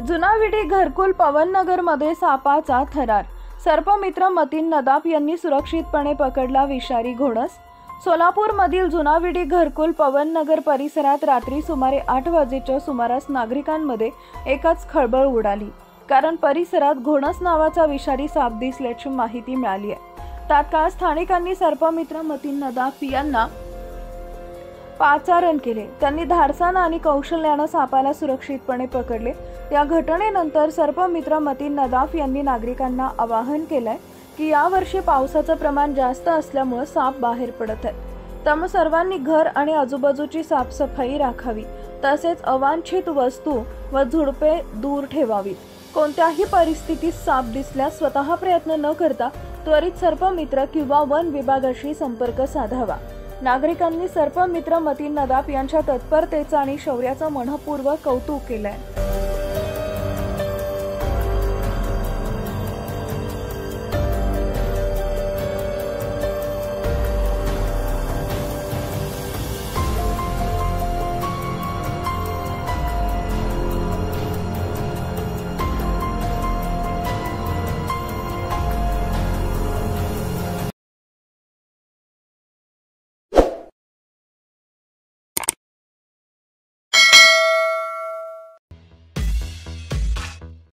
जुनाविडी घरकुल पवननगर मध्ये सापाचा थरार। सर्पमित्र मतीन नदाफ यांनी सुरक्षितपणे पकडला विषारी घोणस। सोलापूर मधील जुनाविडी घरकुल पवननगर परिसरात रात्री सुमारे 8 वाजेच्या सुमारास नागरिकांमध्ये एकच खळबळ उडाली, कारण परिसरात घोणस नावाचा विषारी साप दिसल्याची माहिती मिळाली आहे। तात्काळ स्थानिकांनी सर्पमित्र मतीन नदाफ यांना पाचारण केले। त्यांनी धाडसाने आणि कौशल्याने सापाला सुरक्षितपणे पकडले। या घटनेनंतर सर्पमित्र मतीन नदाफ यांनी नागरिकांना आवाहन केले की यावर्षी पावसाचे प्रमाण जास्त असल्यामुळे साप बाहेर पडत आहेत, त्यामुळे सर्वांनी घर आणि आजूबाजूची साफसफाई राखावी, तसेच अवांछित वस्तू व झुडपे दूर ठेवावीत। कोणत्याही परिस्थितीत साप दिसल्यास स्वतः प्रयत्न न करता त्वरित सर्पमित्र किंवा वन विभागाशी संपर्क साधावा। नागरिकांनी सर्पमित्र मतीन नदाफ यांच्या तत्परतेचा आणि शौर्याचा मनःपूर्वक कौतुक केले।